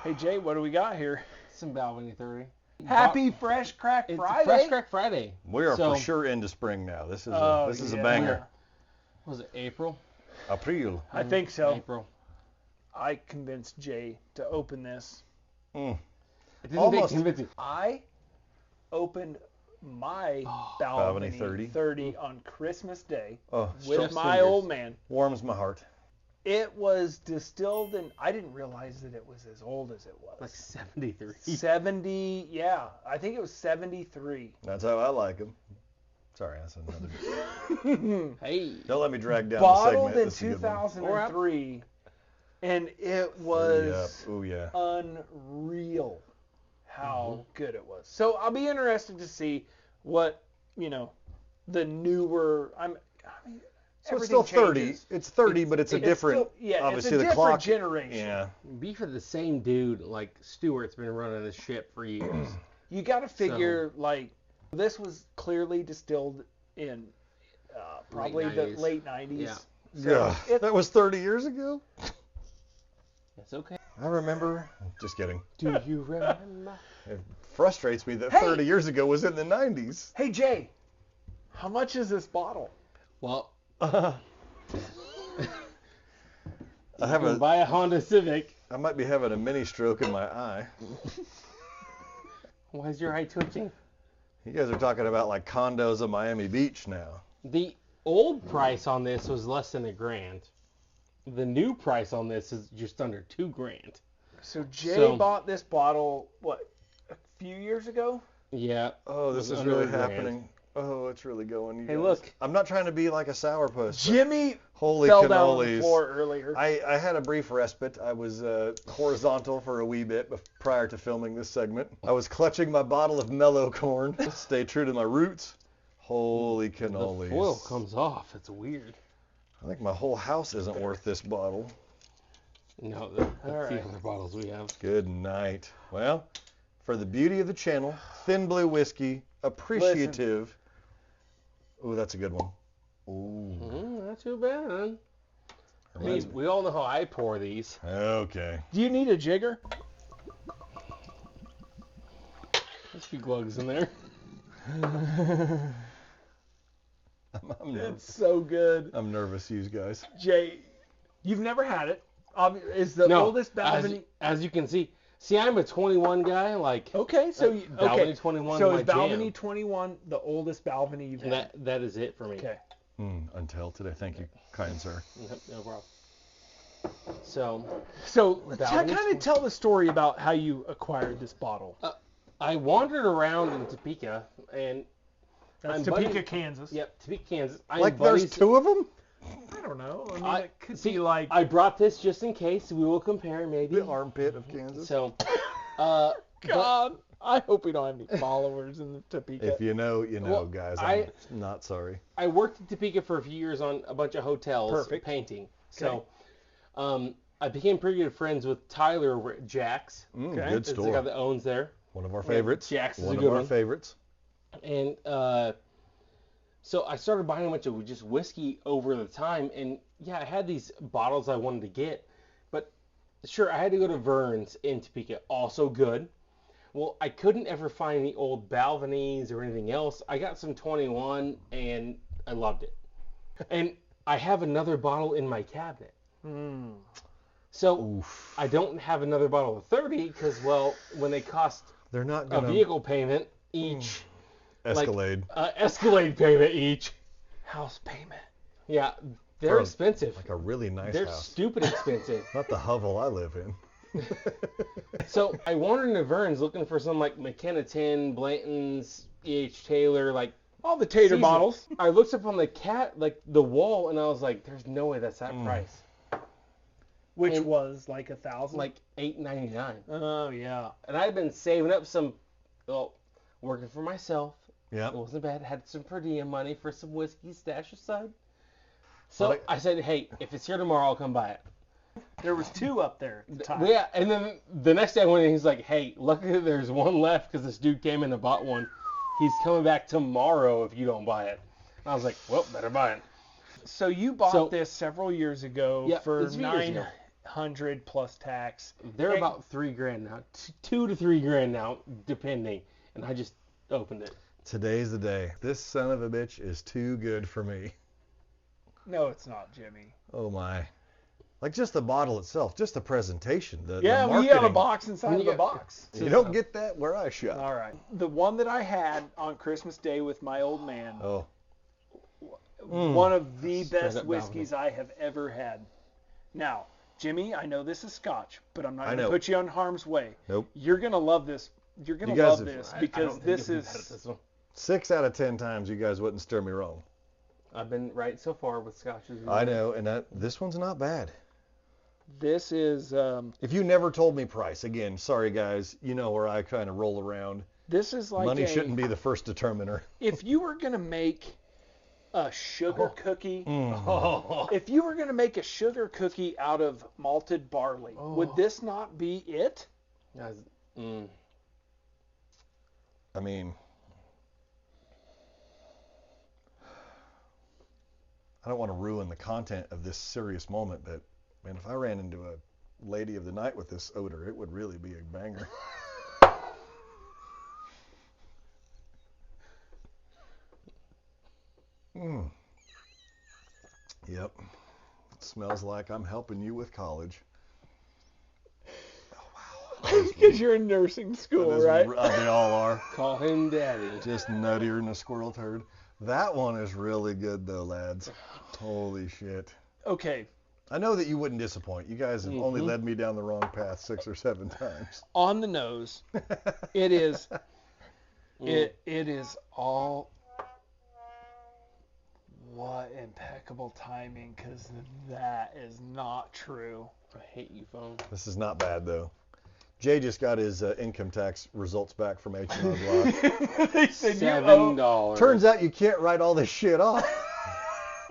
Hey, Jay, what do we got here? Some Balvenie 30. Happy Fresh Crack It's Friday. Fresh Crack Friday. We are So- for sure into spring now. This is a yeah. banger. Was it April? April. I think so. April. I convinced Jay to open this. Mm. It didn't Almost. take convincing. I opened my Balvenie Balvenie 30 on Christmas Day Oh, with Chef's my fingers. old man. warms my heart. It was distilled, and I didn't realize that it was as old as it was. Like 73. 70, yeah. I think it was 73. That's how I like them. Sorry, that's another. Hey. Don't let me drag down Bottled the in segment. This is a good one. 2003, and it was Oh yeah. unreal how good it was. So I'll be interested to see what, the newer. I mean, So it's still everything 30. changes. It's 30, but it's a different. Obviously, it's a the different clock. generation. Yeah. Be for the same dude, like Stewart's been running this ship for years. You got to figure this was clearly distilled in probably Late the 90s. late 90s. Yeah. So Yeah. That was 30 years ago. It's okay. I remember. Just kidding. Do you remember? It frustrates me that Hey! 30 years ago was in the 90s. Hey Jay, how much is this bottle? Well, I have you can buy a Honda Civic. I might be having a mini stroke in my eye. Why is your eye twitching? You guys are talking about like condos on Miami Beach now. The old price on this was less than $1,000. The new price on this is just under $2,000. So Jay So- bought this bottle, a few years ago? Yeah. Oh, this it was is under really $1,000. happening. Oh, it's really going. You Hey, guys. look. I'm not trying to be like a sourpuss. but Jimmy Holy fell down on the cannolis. floor earlier. I had a brief respite. I was horizontal for a wee bit prior to filming this segment. I was clutching my bottle of mellow corn. Stay true to my roots. Holy The cannolis. foil comes off. It's weird. I think my whole house isn't worth this bottle. No, that's All the right. other bottles we have. Good night. Well, for the beauty of the channel, thin blue whiskey, appreciative. Ooh, that's a good one. Ooh. Not too bad. I mean, we all know how I pour these. Okay. Do you need a jigger? There's a few glugs in there. I'm nervous. It's so good. I'm nervous, you guys. Jay, you've never had it. Is the No, oldest Balvenie? as you can see. See, I'm a 21 guy. Like, Okay, so Balvenie 21 So is is my Balvenie jam. 21 the oldest Balvenie you've had? that is it for me. Okay. Until today. Thank you, kind sir. Yep, no problem. So, So Balvenie kind of tell the story about how you acquired this bottle. I wandered around in Topeka, and That's I'm Topeka, buddies- Kansas. Yep, Topeka, Kansas. I'm Like there's buddies- two of them? I don't know. I mean, I- it could see, be like. I brought this just in case. We will compare, maybe. The armpit of Kansas. So, God, I hope we don't have any followers in the Topeka. If you know, you know, Well, guys. I- I'm not sorry. I worked in Topeka for a few years on a bunch of hotels Perfect. painting. So, I became pretty good friends with Tyler over at Jack's. Good It's the guy store. that owns there. One of our favorites. Jack's is a One of good our one. favorites. And so I started buying a bunch of just whiskey over the time. And yeah, I had these bottles I wanted to get. But sure, I had to go to Vern's in Topeka. Also good. Well, I couldn't ever find any old Balvenies or anything else. I got some 21 and I loved it. And I have another bottle in my cabinet. So Oof. I don't have another bottle of 30 because, well, when they cost They're not a gonna vehicle payment each, Escalade. Escalade payment each. House payment. Yeah, they're For a- expensive. Like a really nice They're house. stupid expensive. Not the hovel I live in. So I wandered into Vern's looking for some like McKenna 10, Blanton's, E.H. Taylor, like All the tater seasonal. bottles. I looked up on the wall, and I was like, "There's no way that's that price." Which And- was like 1,000. Like $8.99. Oh yeah. And I'd been saving up some, well, working for myself. Yeah. It wasn't bad. Had some per diem money for some whiskey stash aside. So Well, I said, hey, if it's here tomorrow, I'll come buy it. There was two up there at the time. Yeah, and then the next day I went in, he's like, hey, luckily there's one left because this dude came in and bought one. He's coming back tomorrow if you don't buy it. And I was like, well, better buy it. So you bought So- this several years ago Yeah, for it's a few years ago. $800 plus tax. They're about $3,000 now, $2,000 to $3,000 now, depending. And I just opened it. Today's the day. This son of a bitch is too good for me. No, it's not, Jimmy. Oh my. Like just the bottle itself, just the presentation, the Yeah, marketing. we have a box inside of the box. You don't get that where I shop. All right. The one that I had on Christmas Day with my old man, Oh. one of the Straight best up whiskeys I have ever had. Now, Jimmy, I know this is Scotch, but I'm not I going to know. put you on harm's way. Nope. You're going to love this. You're going You to guys love have- this I because don't think this you'll be bad at is... this one. 6 out of 10 times you guys wouldn't steer me wrong. I've been right so far with Scotches. I know, and this one's not bad. This is... If you never told me price, again, sorry guys, you know where I kind of roll around. This is like Money shouldn't be the first determiner. If you were going to make a sugar cookie... Oh. If you were going to make a sugar cookie out of malted barley, would this not be it? Guys, I mean, I don't want to ruin the content of this serious moment, but man, if I ran into a lady of the night with this odor, it would really be a banger. Yep. It smells like I'm helping you with college. Because you're in nursing school, right? They all are. call him daddy. Just nuttier than a squirrel turd. That one is really good though, lads. Holy shit. Okay, I know that you wouldn't disappoint. You guys have only led me down the wrong path 6 or 7 times. on the nose, it is... It is all... What impeccable timing, because that is not true. I hate you, phone. This is not bad though. Jay just got his income tax results back from H&R Block. They said you owe... $7. Turns out you can't write all this shit off.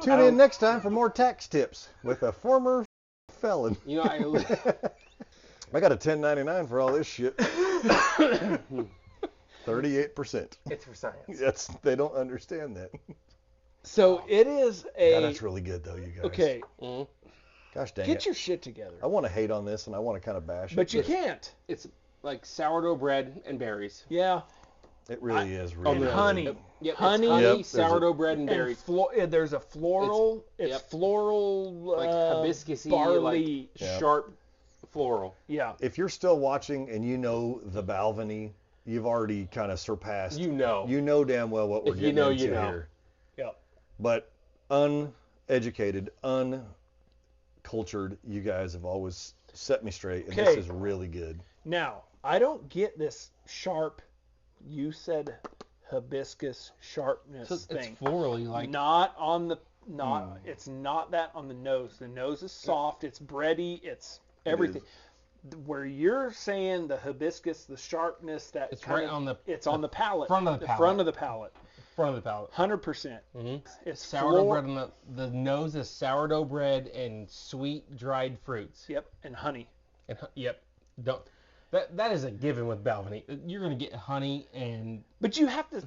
Tune in next time for more tax tips with a former felon. You know, I got a 1099 for all this shit. 38%. it's for science. That's they don't understand that. So it is a... God, that's really good though, you guys. Okay, Gosh dang get it. your shit together. I want to hate on this and I want to kind of bash it. But you can't. It's like sourdough bread and berries. Yeah. It really is And really honey. good. Yep, Honey, honey, Yep, sourdough bread and berries. There's a floral. It's yep. floral. Like hibiscusy, barley. Yeah. sharp floral. Yeah. If you're still watching and you know the Balvenie, you've already kind of surpassed. You know. You know damn well what we're If you getting know, into you know. here. Yeah. But uneducated, uncultured, you guys have always set me straight, and this Okay. is really good. Now, I don't get this sharp. You said hibiscus sharpness So it's thing. florally like. Not on the. Not. It's not that on the nose. The nose is soft. It's bready. It's everything. Where you're saying the hibiscus, the sharpness, that It's kind right of, on the it's on the palate. front of the front palate. of the palate. Front of the palate. 100%. It's Sourdough bread on the nose is sourdough bread and sweet dried fruits. Yep, and honey. And yep, don't. That is a given with Balvenie. You're gonna get honey and But you have to.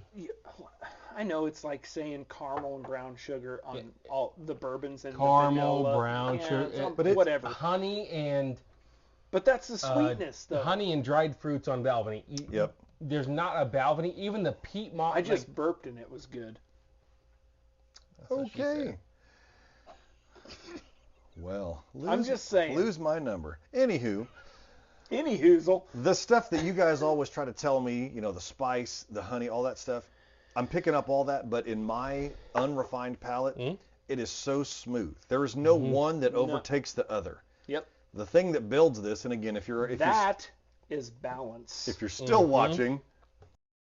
I know it's like saying caramel and brown sugar on all the bourbons and caramel, the vanilla. brown sugar, it's on- but it's whatever. honey and But that's the sweetness, though. honey and dried fruits on Balvenie. Yep. There's not a Balvenie, even the peat moss. I just burped and it was good. Okay. Well, I'm just saying. Lose my number. Anywho, Any hoozle. the stuff that you guys always try to tell me, you know, the spice, the honey, all that stuff, I'm picking up all that, but in my unrefined palate, it is so smooth. There is no one that overtakes the other. Yep. The thing that builds this, and again, if you're Is balance. if you're still watching,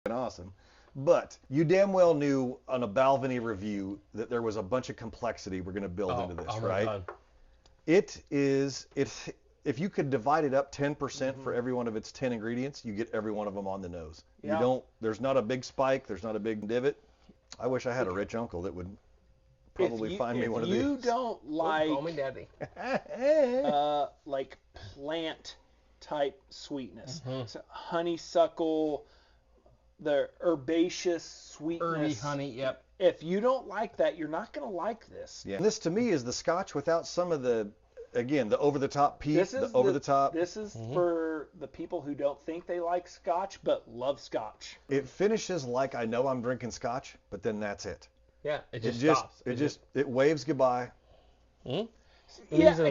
awesome. But you damn well knew on a Balvenie review that there was a bunch of complexity we're going to build into this, my right? God. It's if you could divide it up 10% for every one of its 10 ingredients, you get every one of them on the nose. Yeah. You don't. There's not a big spike. There's not a big divot. I wish I had a rich uncle that would probably find me one of these. If you don't Call me like daddy. like plant type sweetness, so honeysuckle, the herbaceous sweetness. Herby honey, yep. If you don't like that, you're not going to like this. Yeah. This to me is the Scotch without some of the again, the over-the-top peat, This is the over-the-top. This is for the people who don't think they like Scotch but love Scotch. It finishes like I know I'm drinking Scotch, but then that's it. Yeah, it just stops. It waves goodbye. Mm-hmm. Yeah, to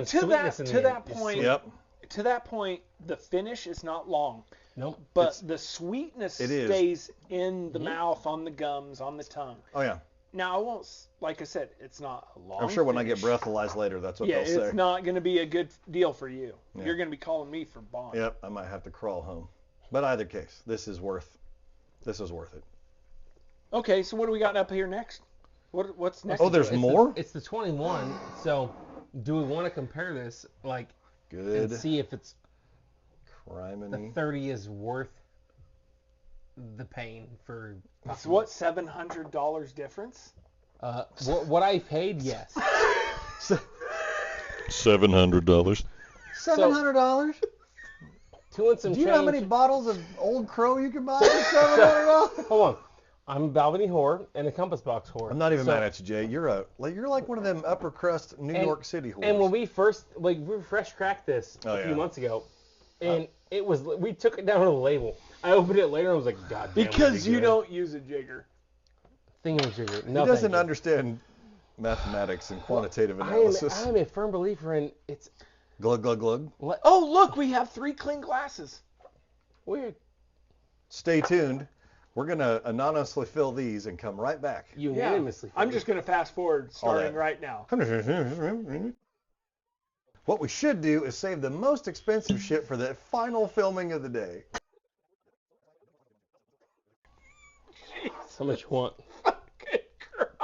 that point, the finish is not long. Nope. But the sweetness stays in the mouth, on the gums, on the tongue. Oh yeah. Now I won't, like I said, it's not a long. I'm sure when finish. I get breathalyzed later, that's what they'll say. It's not going to be a good deal for you. Yeah. You're going to be calling me for bond. Yep, I might have to crawl home. But either case, this is worth it. Okay, so what do we got up here next? What's next? Oh, there's more? It's the 21. So, do we want to compare this, Good. and see if it's Criminy. the 30 is worth the pain for? It's what, $700 difference? What I paid, yes. $700. $700? Two and some Do you know how many bottles of Old Crow you can buy for $700? Hold on. I'm a Balvenie whore and a Compass Box whore. I'm not even mad at you, Jay. You're like one of them upper crust New York City whores. And when we first we fresh cracked this a few months ago, and we took it down to the label. I opened it later and I was like, God damn. Because you don't use a jigger. Thingamajigger. No, he doesn't understand mathematics and quantitative analysis. I am a firm believer in it's. Glug, glug, glug. Oh, look, we have 3 clean glasses. Weird. Stay tuned. We're going to anonymously fill these and come right back. Unanimously. I'm just going to fast forward starting right now. What we should do is save the most expensive shit for the final filming of the day. How much you want?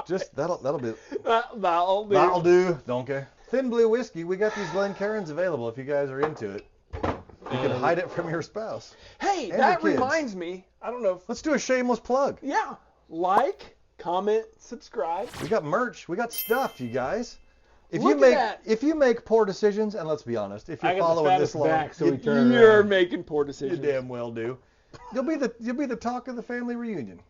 Just that'll be. That'll do. That'll do. Donkey. Thin Blue Whiskey. We got these Glencairns available if you guys are into it. You can hide it from your spouse. Hey, and that your kids. reminds me. I don't know if. Let's do a shameless plug. Yeah. Like, comment, subscribe. We got merch. We got stuff, you guys. If you make poor decisions, and let's be honest, if you're following this long, you're making poor decisions. You damn well do. You'll be the talk of the family reunion.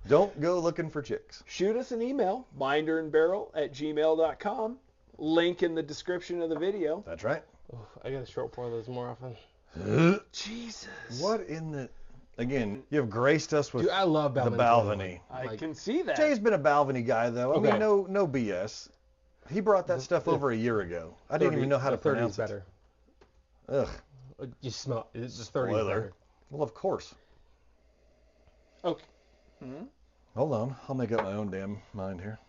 Don't go looking for chicks. Shoot us an email, binderandbarrel@gmail.com. Link in the description of the video. That's right. Oh, I gotta short pour those more often. Jesus. What in the... Again, you have graced us with I love the Balvenie. I can see that. Jay's been a Balvenie guy, though. Okay. I mean, no BS. He brought that stuff over a year ago. I didn't even know how to pronounce it. Better. Ugh. You smell it. It's just 30 is Spoiler. better. Well, of course. Okay. Hmm? Hold on. I'll make up my own damn mind here.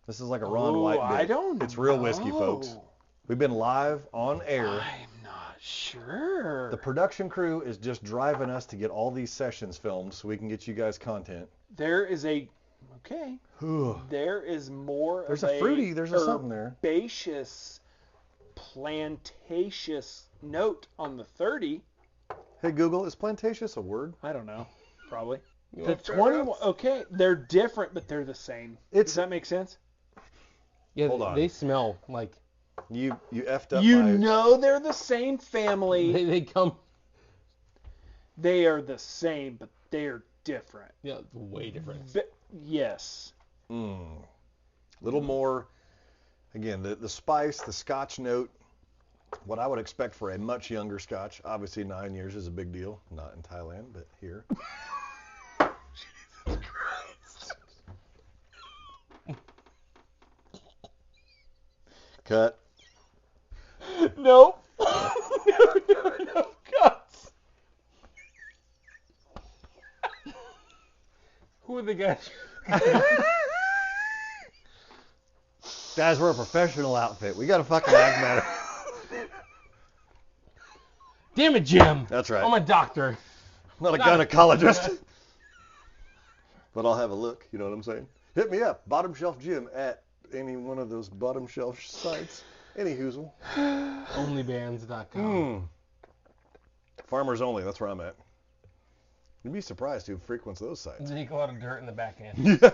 This is like a Ron White bit. I don't It's real whiskey, folks. We've been live on air. I'm not sure. The production crew is just driving us to get all these sessions filmed so we can get you guys content. There is a... Okay. There is more There's of a fruity, there's a something there. Herbaceous, plantaceous note on the 30. Hey, Google, is plantaceous a word? I don't know. Probably. The 21... Okay, they're different, but they're the same. Does that make sense? Yeah, Hold on. They smell like... You effed up You know they're the same family. They come... They are the same, but they're different. Yeah, way different. Yes. Little more, again, the spice, the Scotch note, what I would expect for a much younger Scotch. Obviously 9 years is a big deal. Not in Thailand, but here. Jesus Christ. Cut. Nope. No, cuts. Who are the guys? Guys, we're a professional outfit. We got to fucking act better. Damn it, Jim. That's right. I'm a doctor. I'm not a gynecologist. But I'll have a look. You know what I'm saying? Hit me up. Bottom Shelf Jim at any one of those bottom shelf sites. Any hoozle. Onlybands.com. Farmers Only. That's where I'm at. You'd be surprised who frequents those sites. They make a lot of dirt in the back end. Yeah.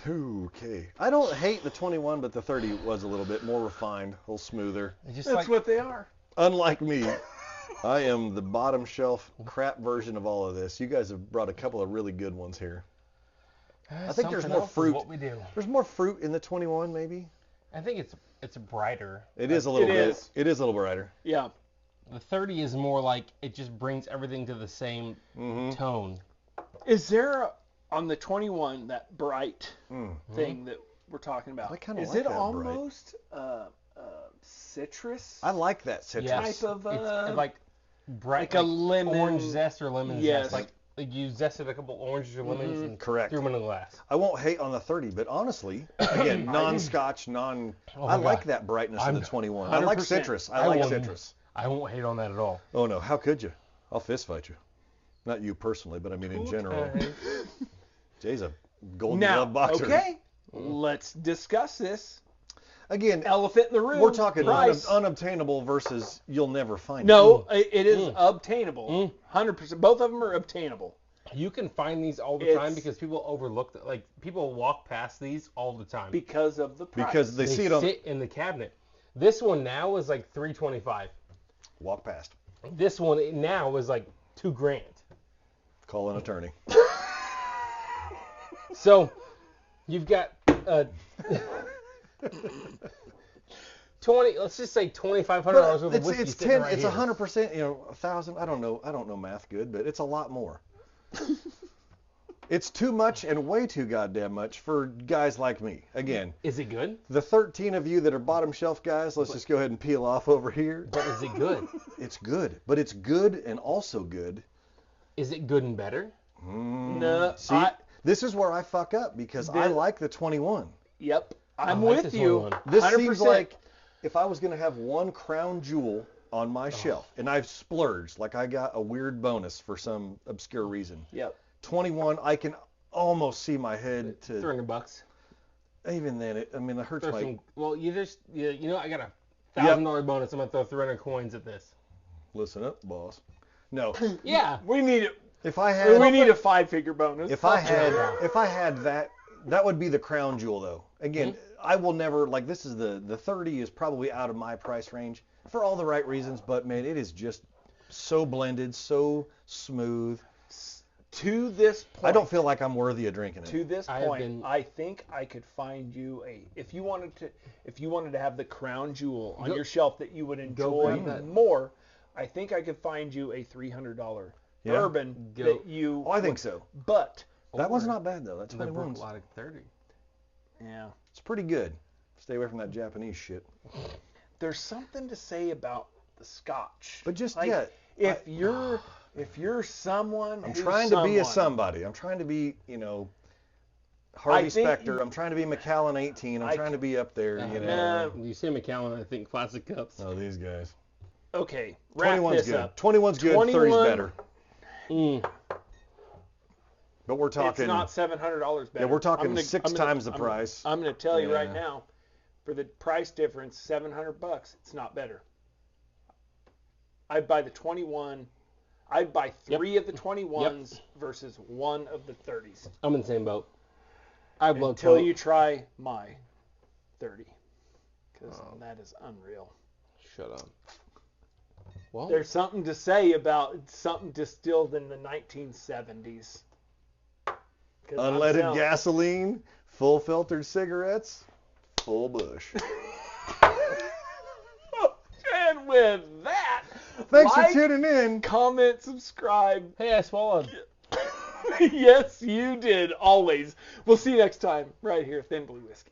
Okay. I don't hate the 21, but the 30 was a little bit more refined, a little smoother. That's what they are. Unlike me, I am the bottom shelf crap version of all of this. You guys have brought a couple of really good ones here. I think there's more fruit. What we do. There's more fruit in the 21, maybe. I think it's brighter. It is a little bit. is. It is a little brighter. Yeah. The 30 is more like it just brings everything to the same tone. Is there on the 21 that bright thing that we're talking about? I kinda is like it that almost citrus? I like that citrus. Yes. Type of, it's like bright, like a lemon- orange zest or lemon Yes. zest. Like you zested a couple oranges or lemons and Correct. threw them in a glass. I won't hate on the 30, but honestly, again, non-Scotch, Oh I my like God. that brightness of the 21. I 100%. like citrus. I like won't- citrus. I won't hate on that at all. Oh no, how could you? I'll fist fight you. Not you personally, but I mean in general. Okay. Jay's a golden Now, glove boxer. okay, let's discuss this. Again, Elephant in the room. we're talking price. unobtainable versus you'll never find No, it is obtainable. Mm. 100%. Both of them are obtainable. You can find these all the It's- time because people overlook like people walk past these all the time. Because of the it. price. Because they see it on sit in the cabinet. This one now is like $325. walk past. This one now is like $2,000. Call an attorney. So you've got 20. Let's just say $2,500 worth of whiskey it's sitting 10. right It's here. 100%. 1,000. I don't know math good, but it's a lot more. It's too much and way too goddamn much for guys like me. Again, Is it good? the 13 of you that are bottom shelf guys, let's just go ahead and peel off over here. But is it good? It's good, but it's good and also good. Is it good and better? No, See, this is where I fuck up because I The- like the 21. yep. I'm like with this you. one. This 100%. seems like if I was going to have one crown jewel on my shelf, and I've splurged, like I got a weird bonus for some obscure reason. Yep. 21, I can almost see my head to. $300. Even then, it hurts Throw my. some, well, I got a $1,000 bonus. I'm gonna throw 300 coins at this. Listen up, boss. No, Yeah. We need it. if I had, We need a 5-figure bonus. if I had that, that would be the crown jewel though. Again, I will never this is the 30 is probably out of my price range for all the right reasons, but man, it is just so blended, so smooth. To this point. I don't feel like I'm worthy of drinking it. To this I have point, been- I think I could find you if you wanted to have the crown jewel on Go- your shelf that you would enjoy grab that. more, I think I could find you a $300 Yeah. bourbon Go- that you. Oh, I think so. But That one's not bad though. That's The 21's. Brooklotic 30. yeah, It's pretty good. Stay away from that Japanese shit. there's something to say about the Scotch. But just Like, yeah, if you're someone, I'm who's trying to be a someone, somebody. I'm trying to be, Harvey I think Specter. I'm trying to be Macallan 18. I'm trying to be up there, Nah. You say McAllen, I think classic cups. Oh, these guys. Okay, wrap 21's this good. up. 21's good. 21 30's better. Mm. But we're talking. It's not $700 better. Yeah, we're talking I'm gonna- six I'm gonna- times the I'm- price. I'm going to tell you right Yeah. now, for the price difference, $700, it's not better. I'd buy the 21. I'd buy 3 of the 21s versus 1 of the 30s. I'm in the same boat. I'd love Until you try my 30. Because that is unreal. Shut up. Well, There's something to say about something distilled in the 1970s. 'Cause I'm Unleaded telling- gasoline, full filtered cigarettes, full bush. And with that, Thanks like, for tuning in. comment, subscribe. hey, I swallowed. Yes, you did, always. We'll see you next time, right here at Thin Blue Whiskey.